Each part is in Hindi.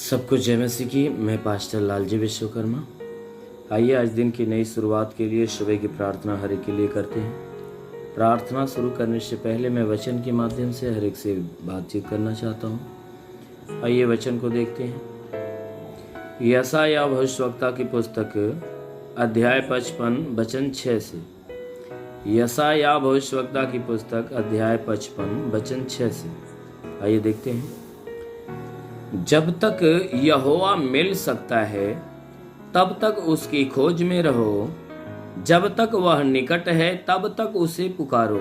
सबको जय मसीह की। मैं पास्टर लालजी विश्वकर्मा। आइए आज दिन की नई शुरुआत के लिए सुबह की प्रार्थना हर एक के लिए करते हैं। प्रार्थना शुरू करने से पहले मैं वचन के माध्यम से हर एक से बातचीत करना चाहता हूँ। आइए वचन को देखते हैं। यशायाह भविष्यवक्ता की पुस्तक अध्याय 55 वचन 6 से। यशायाह भविष्यवक्ता की पुस्तक अध्याय 55 वचन 6 से। आइए देखते हैं। जब तक यहोवा मिल सकता है तब तक उसकी खोज में रहो, जब तक वह निकट है तब तक उसे पुकारो।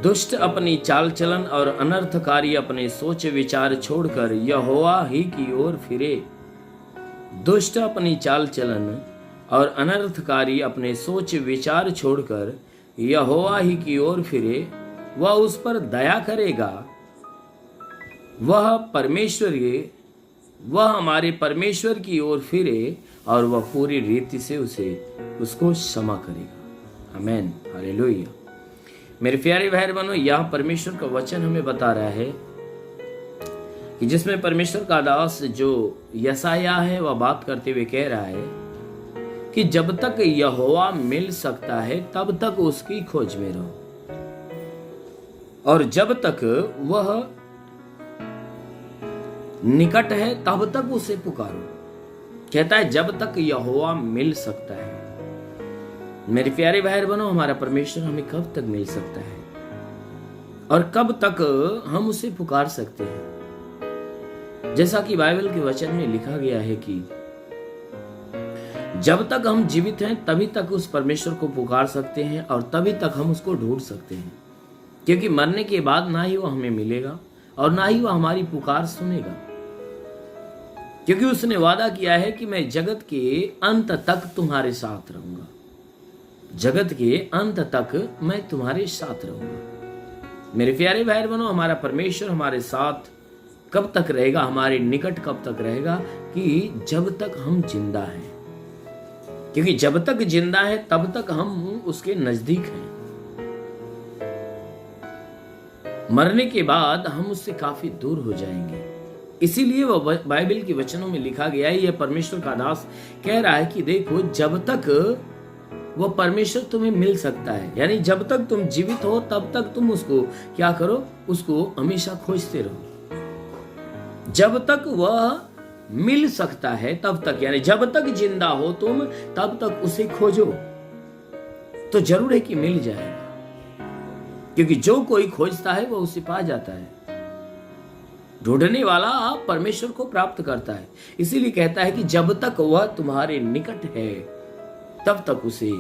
दुष्ट अपनी चाल चलन और अनर्थकारी अपने सोच विचार छोड़कर यहोवा ही की ओर फिरे। दुष्ट अपनी चाल चलन और अनर्थकारी अपने सोच विचार छोड़कर यहोवा ही की ओर फिरे, वह उस पर दया करेगा। वह हमारे परमेश्वर की ओर फिरे और वह पूरी रीति से उसको क्षमा करेगा। आमीन, हालेलुया। मेरे प्यारे भाई बहनों, यह परमेश्वर का वचन हमें बता रहा है कि जिसमें परमेश्वर का दास जो यशायाह है वह बात करते हुए कह रहा है कि जब तक यहोवा मिल सकता है तब तक उसकी खोज में रहो, और जब तक वह निकट है तब तक उसे पुकारो। कहता है जब तक यहोवा मिल सकता है। मेरे प्यारे भाई बहनों, हमारा परमेश्वर हमें कब तक मिल सकता है और कब तक हम उसे पुकार सकते हैं? जैसा कि बाइबल के वचन में लिखा गया है कि जब तक हम जीवित हैं तभी तक उस परमेश्वर को पुकार सकते हैं और तभी तक हम उसको ढूंढ सकते हैं, क्योंकि मरने के बाद ना ही वह हमें मिलेगा और ना ही वह हमारी पुकार सुनेगा, क्योंकि उसने वादा किया है कि मैं जगत के अंत तक तुम्हारे साथ रहूंगा। जगत के अंत तक मैं तुम्हारे साथ रहूंगा। मेरे प्यारे भाई बहनों, हमारा परमेश्वर हमारे साथ कब तक रहेगा, हमारे निकट कब तक रहेगा? कि जब तक हम जिंदा हैं, क्योंकि जब तक जिंदा है तब तक हम उसके नजदीक हैं। मरने के बाद हम उससे काफी दूर हो जाएंगे। इसीलिए वो बाइबल के वचनों में लिखा गया है, यह परमेश्वर का दास कह रहा है कि देखो, जब तक वो परमेश्वर तुम्हें मिल सकता है, यानी जब तक तुम जीवित हो तब तक तुम उसको क्या करो, उसको हमेशा खोजते रहो। जब तक वह मिल सकता है तब तक, यानी जब तक जिंदा हो तुम तब तक उसे खोजो, तो जरूर है कि मिल जाएगा, क्योंकि जो कोई खोजता है वह उसे पा जाता है। ढूंढने वाला परमेश्वर को प्राप्त करता है। इसीलिए कहता है कि जब तक वह तुम्हारे निकट है तब तक उसे,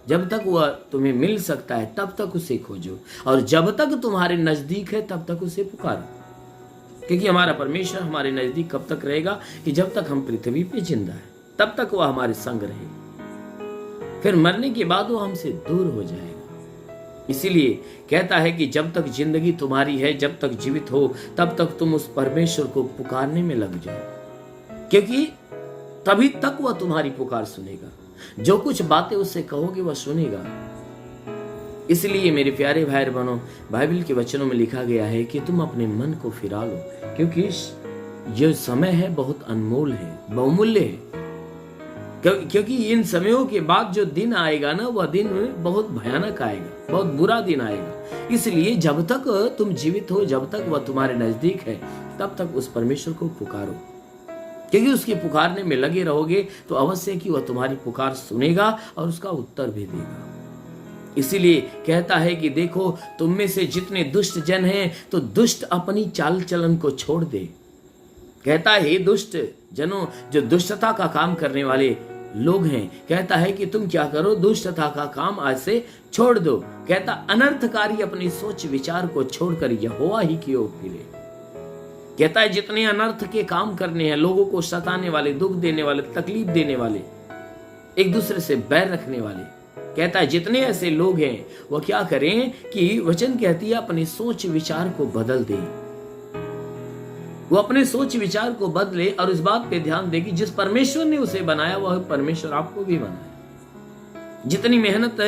जब तक वह तुम्हें मिल सकता है तब तक उसे खोजो, और जब तक तुम्हारे नजदीक है तब तक उसे पुकारो। क्योंकि हमारा परमेश्वर हमारे नजदीक कब तक रहेगा? कि जब तक हम पृथ्वी पे जिंदा है तब तक वह हमारे संग रहेगा, फिर मरने के बाद वो हमसे दूर हो जाएगा। इसीलिए कहता है कि जब तक जिंदगी तुम्हारी है, जब तक जीवित हो तब तक तुम उस परमेश्वर को पुकारने में लग जाओ, क्योंकि तभी तक वह तुम्हारी पुकार सुनेगा। जो कुछ बातें उससे कहोगे वह सुनेगा। इसलिए मेरे प्यारे भाई बहनों, बाइबल के वचनों में लिखा गया है कि तुम अपने मन को फिरा लो, क्योंकि यह समय है बहुत अनमोल है, बहुमूल्य है। क्योंकि इन समयों के बाद जो दिन आएगा ना, वह दिन बहुत भयानक आएगा, बहुत बुरा दिन आएगा। इसलिए जब तक तुम जीवित हो, जब तक वह तुम्हारे नजदीक है, तब तक उस परमेश्वर को पुकारो, क्योंकि उसके पुकारने में लगे रहोगे तो अवश्य कि वह तुम्हारी पुकार सुनेगा और उसका उत्तर भी देगा। इसीलिए कहता है कि देखो, तुम में से जितने दुष्ट जन हैं तो दुष्ट अपनी चाल चलन को छोड़ दे। कहता है दुष्ट जनों, जो दुष्टता का काम करने वाले लोग हैं, कहता है कि तुम क्या करो, दुष्टता का काम आज से छोड़ दो। कहता अनर्थकारी अपनी सोच विचार को छोड़कर यहोवा ही की ओर फिरे। कहता है जितने अनर्थ के काम करने हैं, लोगों को सताने वाले, दुख देने वाले, तकलीफ देने वाले, एक दूसरे से बैर रखने वाले, कहता है जितने ऐसे लोग हैं वो क्या करें कि वचन कहती है अपनी सोच विचार को बदल दे। वो अपने सोच विचार को बदले और इस बात पे ध्यान दे कि जिस परमेश्वर ने उसे बनाया वह परमेश्वर आपको भी बनाया। जितनी मेहनत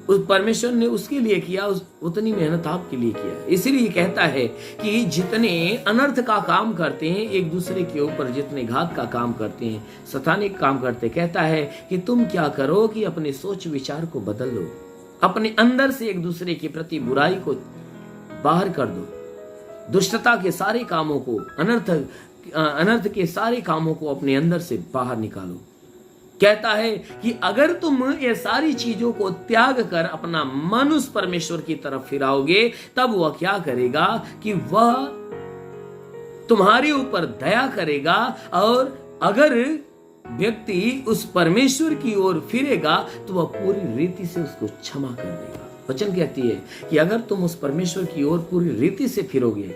उस परमेश्वर ने उसके लिए किया, उतनी मेहनत आपके लिए किया। इसीलिए कहता है कि जितने अनर्थ का काम करते हैं, एक दूसरे के ऊपर जितने घात का काम करते हैं, सतानिक काम करते, कहता है कि तुम क्या करो कि अपने सोच विचार को बदल लो, अपने अंदर से एक दूसरे के प्रति बुराई को बाहर कर दो, दुष्टता के सारे कामों को, अनर्थ के सारे कामों को अपने अंदर से बाहर निकालो। कहता है कि अगर तुम ये सारी चीजों को त्याग कर अपना मन उस परमेश्वर की तरफ फिराओगे, तब वह क्या करेगा कि वह तुम्हारे ऊपर दया करेगा। और अगर व्यक्ति उस परमेश्वर की ओर फिरेगा तो वह पूरी रीति से उसको क्षमा कर देगा। वचन कहती है कि अगर तुम उस परमेश्वर की ओर पूरी रीति से फिरोगे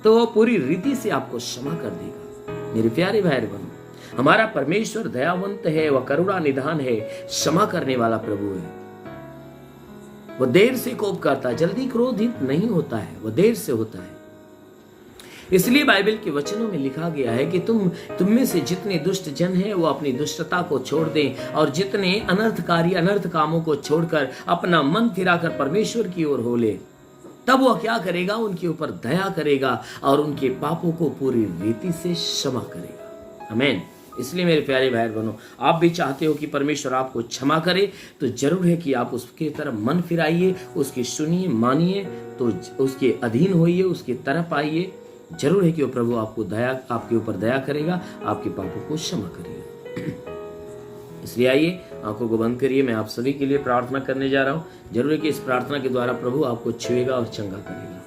तो वह पूरी रीति से आपको क्षमा कर देगा। मेरे प्यारे भाई बहनों, हमारा परमेश्वर दयावंत है, वह करुणा निधान है, क्षमा करने वाला प्रभु है। वह देर से कोप करता है, जल्दी क्रोधित नहीं होता है, वह देर से होता है। इसलिए बाइबल के वचनों में लिखा गया है कि तुम में से जितने दुष्ट जन हैं वो अपनी दुष्टता को छोड़ दें और जितने अनर्थकारी अनर्थ कामों को छोड़कर अपना मन फिराकर परमेश्वर की ओर हो ले, तब वह क्या करेगा, उनके ऊपर दया करेगा और उनके पापों को पूरी रीति से क्षमा करेगा। आमीन। इसलिए मेरे प्यारे भाई बहनों, आप भी चाहते हो कि परमेश्वर आपको क्षमा करे, तो जरूर है कि आप उसके तरफ मन फिराइए, उसकी सुनिए, मानिए, तो उसके अधीन होइए, उसकी तरफ आइए। जरूर है कि वो प्रभु आपके ऊपर दया करेगा, आपके पापों को क्षमा करेगा। इसलिए आइए, आंखों को बंद करिए, मैं आप सभी के लिए प्रार्थना करने जा रहा हूँ। जरूर है कि इस प्रार्थना के द्वारा प्रभु आपको छुएगा और चंगा करेगा।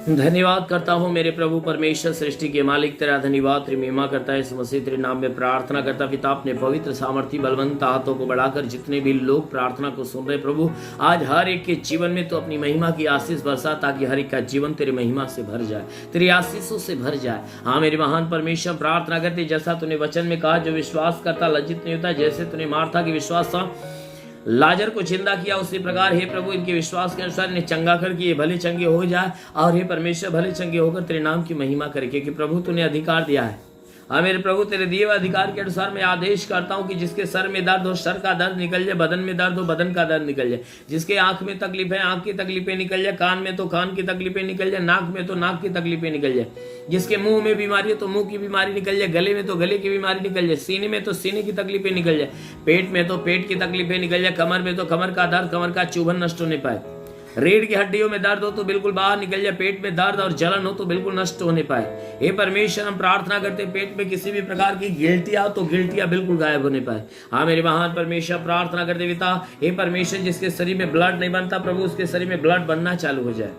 धन्यवाद करता हूँ मेरे प्रभु परमेश्वर, सृष्टि के मालिक, तेरा धन्यवाद, तेरी महिमा करता है। इस मसीह तेरे नाम में प्रार्थना करता पिता, अपने पवित्र सामर्थी बलवंत हाथों को बढ़ाकर जितने भी लोग प्रार्थना को सुन रहे प्रभु, आज हर एक के जीवन में तो अपनी महिमा की आशीष बरसा, ताकि हर एक का जीवन तेरी महिमा से भर जाए, तेरी आशीषों से भर जाए। हाँ मेरे महान परमेश्वर, प्रार्थना करते जैसा तूने वचन में कहा, जो विश्वास करता लज्जित नहीं होता। जैसे तूने मार्था की विश्वास था लाजर को जिंदा किया, उसी प्रकार हे प्रभु इनके विश्वास के अनुसार इन्हें चंगा कर कि ये भले चंगे हो जाए, और हे परमेश्वर भले चंगे होकर तेरे नाम की महिमा करे, क्योंकि प्रभु तूने अधिकार दिया है। हाँ मेरे प्रभु, तेरे दिए हुए अधिकार के अनुसार मैं आदेश करता हूँ कि जिसके सर में दर्द हो, सर का दर्द निकल जाए, बदन में दर्द हो, बदन का दर्द निकल जाए। जिसके आंख में तकलीफ है, आंख की तकलीफें निकल जाए, कान में तो कान की तकलीफें निकल जाए, नाक में तो नाक की तकलीफें निकल जाए। जिसके मुंह में बीमारी है तो मुंह की बीमारी निकल जाए, गले में तो गले की बीमारी निकल जाए, सीने में तो सीने की तकलीफें निकल जाए, पेट में तो पेट की तकलीफें निकल जाए, कमर में तो कमर का दर्द, कमर का चुभन नष्ट होने पाए, रीढ़ की हड्डियों में दर्द हो तो बिल्कुल बाहर निकल जाए, पेट में दर्द और जलन हो तो बिल्कुल नष्ट होने पाए। हे परमेश्वर, हम प्रार्थना करते पेट में किसी भी प्रकार की गिल्टियां तो गिल्टियां बिल्कुल गायब होने पाए। हाँ मेरे महान परमेश्वर, प्रार्थना करते पिता, हे परमेश्वर जिसके शरीर में ब्लड नहीं बनता प्रभु, उसके शरीर में ब्लड बनना चालू हो जाए।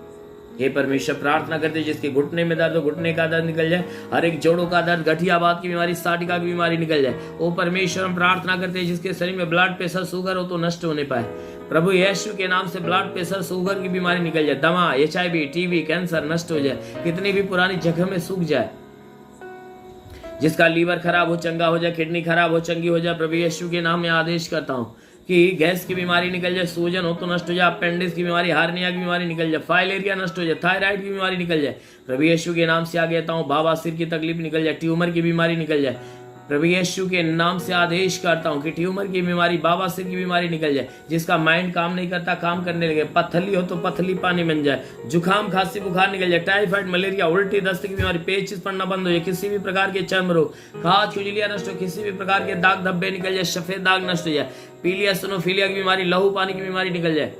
हे परमेश्वर, प्रार्थना करते जिसके घुटने में दर्द हो, घुटने का दर्द निकल जाए, हर एक जोड़ों का दर्द, गठियाबाद की बीमारी, साटिका की बीमारी निकल जाए। ओ परमेश्वर, हम प्रार्थना करते जिसके शरीर में ब्लड प्रेशर शुगर हो तो नष्ट होने पाए प्रभु, यीशु के नाम से ब्लड प्रेशर शुगर की बीमारी निकल जाए, दमा, HIV, TB, कैंसर नष्ट हो जाए, कितनी भी पुरानी जख्म में सूख जाए। जिसका लीवर खराब हो चंगा हो जाए, किडनी खराब हो चंगी हो जाए, प्रभु यीशु के नाम में आदेश करता हूँ कि गैस की बीमारी निकल जाए, सूजन हो तो नष्ट हो जाए, अपेंडिक्स की बीमारी, हार्निया की बीमारी निकल जाए, फाइलेरिया नष्ट हो जाए, थायराइड की बीमारी निकल जाए। प्रभु यीशु के नाम से आगे आता हूँ, बवासीर की तकलीफ निकल जाए, ट्यूमर की बीमारी निकल जाए। प्रभु यीशु के नाम से आदेश करता हूं कि ट्यूमर की बीमारी, बवासीर की बीमारी निकल जाए। जिसका माइंड काम नहीं करता, काम करने लगे, पथली हो तो पथली पानी बन जाए, जुकाम खांसी बुखार निकल जाए, टाइफाइड मलेरिया उल्टी दस्त की बीमारी, पेचिस पड़ना बंद हो जाए, किसी भी प्रकार के चर्म रोग, खाज खुजलियां नष्ट हो, किसी भी प्रकार के दाग धब्बे निकल जाए, सफेद दाग नष्ट हो जाए, पीलिया स्नोफिलिया की बीमारी, लहू पानी की बीमारी निकल जाए।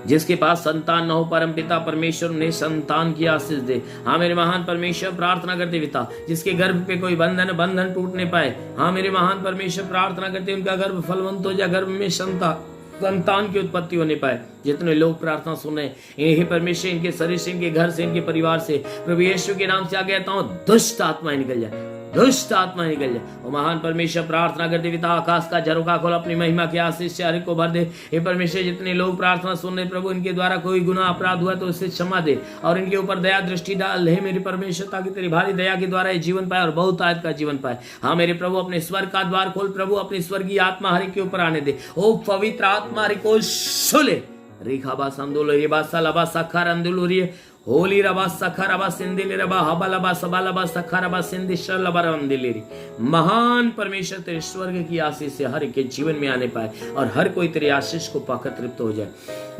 जिसके पास संतान न हो, परम पिता परमेश्वर उन्हें संतान की आशीष दे। हाँ मेरे महान परमेश्वर, प्रार्थना करते पिता जिसके गर्भ पे कोई बंधन टूटने पाए, हाँ मेरे महान परमेश्वर, प्रार्थना करते उनका गर्भ फलवंत हो जाए, गर्भ में संतान की उत्पत्ति होने पाए। जितने लोग प्रार्थना सुन रहे हैं, हे परमेश्वर, इनके शरीर से, इनके घर से, इनके परिवार से प्रभु यीशु के नाम से आगे आता हूँ, दुष्ट आत्माएं निकल जाए, दुष्ट आत्मा निकल जाए। और महान परमेश्वर, प्रार्थना करते पिता, आकाश का झरोखा खोल, अपनी महिमा की आशीष से हर एक को भर दे। हे परमेश्वर, जितने लोग प्रार्थना सुन रहे प्रभु, इनके द्वारा कोई गुनाह अपराध हुआ तो उसे क्षमा दे और इनके ऊपर दया दृष्टि डाल हे मेरे परमेश्वर, ताकि तेरी भारी दया के द्वारा ये जीवन पाए और बहुत आयत का जीवन पाए। हाँ मेरे प्रभु, अपने स्वर्ग का द्वार खोल प्रभु, अपनी स्वर्गीय आत्मा हर एक के ऊपर आने दे। ओ पवित्र आत्मा हर एक को सुले, रेखा बास अंदोल रे बासा लबा सखार अंदोल रे, होली रबा सखा रबा सिंदिली रबा हबलबा सबलबा सखा रबा सिंधि शलबा रंदिली। महान परमेश्वर तेरे स्वर्ग की आशीष से हर एक के जीवन में आने पाए और हर कोई तेरी आशीष को पाकर तृप्त हो जाए।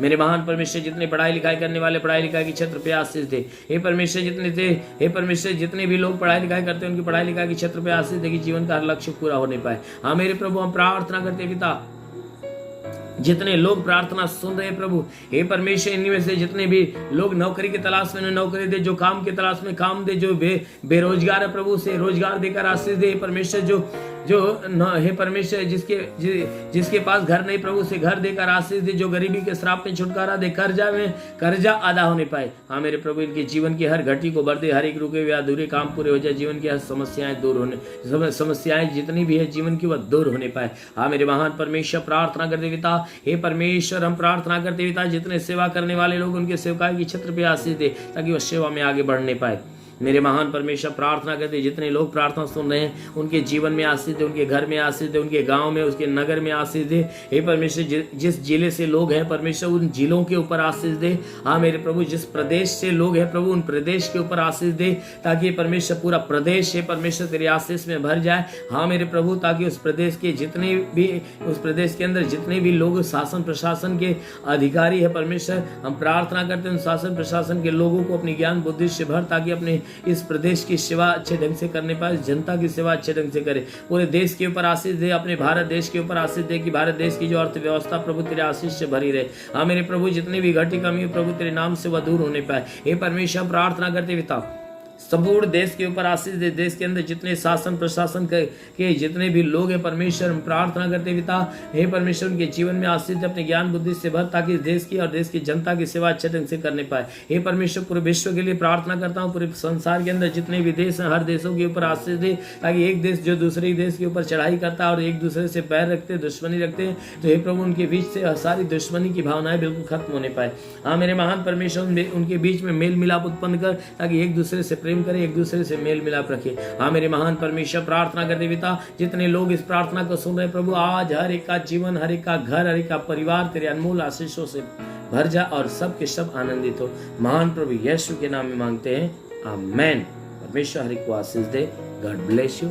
मेरे महान परमेश्वर जितने पढ़ाई लिखाई करने वाले पढ़ाई लिखाई के क्षेत्र पे आशीष दे। हे परमेश्वर जितने भी लोग पढ़ाई लिखाई करते हैं उनकी पढ़ाई लिखाई के क्षेत्र पे आशीष दे कि जीवन का हर लक्ष्य पूरा होने पाए। हाँ मेरे प्रभु, हम प्रार्थना करते पिता, जितने लोग प्रार्थना सुन रहे प्रभु, हे परमेश्वर इनमें में से जितने भी लोग नौकरी की तलाश में नौकरी दे, जो काम की तलाश में काम दे, जो बेरोजगार है प्रभु से रोजगार देकर आशीष दे। परमेश्वर जो हे परमेश्वर जिसके पास घर नहीं प्रभु से घर देकर आशीष दे, जो गरीबी के श्राप में छुटकारा दे, कर्जा अदा होने पाए। हाँ मेरे प्रभु, इनके जीवन की हर घटी को बढ़ दे, हर एक रुके हुए अधूरे काम पूरे हो जाए, जीवन की हर समस्याएं दूर होने, समस्याएं जितनी भी है जीवन की वह दूर होने पाए। हाँ मेरे महान परमेश्वर, प्रार्थना करते पिता, हे परमेश्वर हम प्रार्थना करते पिता, जितने सेवा करने वाले लोग उनके सेवकाई की छत्र पे आशीष दे ताकि वह सेवा में आगे बढ़ने पाए। मेरे महान परमेश्वर, प्रार्थना करते जितने लोग प्रार्थना सुन रहे हैं उनके जीवन में आशीष दे, उनके घर में आशीष दे, उनके गांव में, उसके नगर में आशीष दे। हे परमेश्वर, जिस जिले से लोग हैं परमेश्वर उन जिलों के ऊपर आशीष दे। हाँ मेरे प्रभु, जिस प्रदेश से लोग हैं प्रभु उन प्रदेश के ऊपर आशीष दे ताकि परमेश्वर पूरा प्रदेश है परमेश्वर तेरे आशीष में भर जाए। हाँ मेरे प्रभु, ताकि उस प्रदेश के जितने भी, उस प्रदेश के अंदर जितने भी लोग शासन प्रशासन के अधिकारी है परमेश्वर, हम प्रार्थना करते हैं उन शासन प्रशासन के लोगों को अपनी ज्ञान बुद्धि से भर ताकि अपने इस प्रदेश की सेवा अच्छे ढंग से करने पाए, जनता की सेवा अच्छे ढंग से करे। पूरे देश के ऊपर आशीष दे, अपने भारत देश के ऊपर आशीष दे कि भारत देश की जो अर्थव्यवस्था प्रभु तेरे आशीष से भरी रहे। हाँ मेरे प्रभु, जितनी भी घटी कमी प्रभु तेरे नाम से वह दूर होने पाए। हे परमेश्वर, प्रार्थना करते पिता, संपूर्ण देश के ऊपर आशीष दे। देश के अंदर जितने शासन प्रशासन के जितने भी लोग हैं परमेश्वर, हम प्रार्थना करते पिता, हे परमेश्वर उनके जीवन में आशीष दे, अपने ज्ञान बुद्धि से भर ताकि देश की और देश की जनता की सेवा अच्छे ढंग से करने पाए। हे परमेश्वर, पूरे विश्व के लिए प्रार्थना करता हूँ, पूरे संसार के अंदर जितने भी देश हैं हर देशों के ऊपर आशीष दे ताकि एक देश जो दूसरे देश के ऊपर चढ़ाई करता है और एक दूसरे से पैर रखते, दुश्मनी रखते हैं, तो हे प्रभु उनके बीच से सारी दुश्मनी की भावनाएं बिल्कुल खत्म होने पाए। हाँ मेरे महान परमेश्वर, उनके बीच में मेल मिलाप उत्पन्न कर ताकि एक दूसरे से प्रेम करें, एक दूसरे से मेल मिलाप रखे। हाँ मेरे महान परमेश्वर, प्रार्थना करते पिता, जितने लोग इस प्रार्थना को सुन रहे प्रभु, आज हर एक का जीवन, हर एक का घर, हर एक का परिवार तेरे अनमोल आशीषों से भर जा और सब के सब आनंदित हो। महान प्रभु यीशु के नाम में मांगते हैं, आमेन। परमेश्वर हर एक को आशीष दे। God bless you.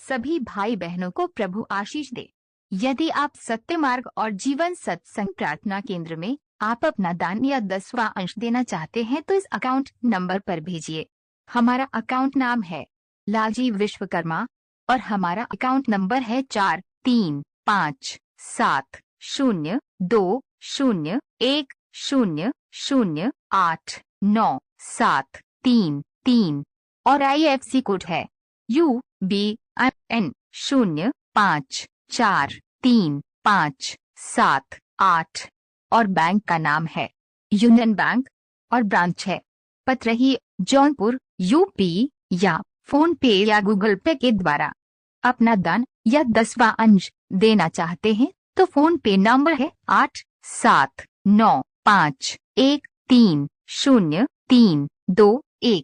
सभी भाई बहनों को प्रभु आशीष दे। यदि आप सत्य मार्ग और जीवन सत्संग प्रार्थना केंद्र में आप अपना दान या 10वां अंश देना चाहते हैं तो इस अकाउंट नंबर पर भेजिए। हमारा अकाउंट नाम है लालजी विश्वकर्मा और हमारा अकाउंट नंबर है 4355200100897333 और IFC कोड है UBIN 054357 और बैंक का नाम है यूनियन बैंक और ब्रांच है पतरही जौनपुर UP या फोन पे या गूगल पे के द्वारा अपना दान या 10वां अंश देना चाहते हैं तो फोन पे नंबर है 8795130321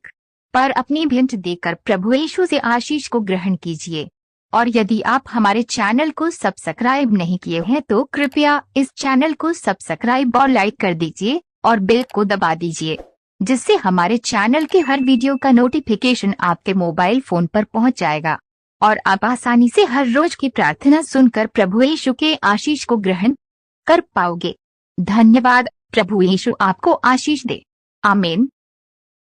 पर अपनी भेंट देकर प्रभु यीशु से आशीष को ग्रहण कीजिए। और यदि आप हमारे चैनल को सब्सक्राइब नहीं किए हैं तो कृपया इस चैनल को सब्सक्राइब और लाइक कर दीजिए और बेल को दबा दीजिए जिससे हमारे चैनल के हर वीडियो का नोटिफिकेशन आपके मोबाइल फोन पर पहुंच जाएगा और आप आसानी से हर रोज की प्रार्थना सुनकर प्रभु यीशु के आशीष को ग्रहण कर पाओगे। धन्यवाद। प्रभु यीशु आपको आशीष दे। आमीन।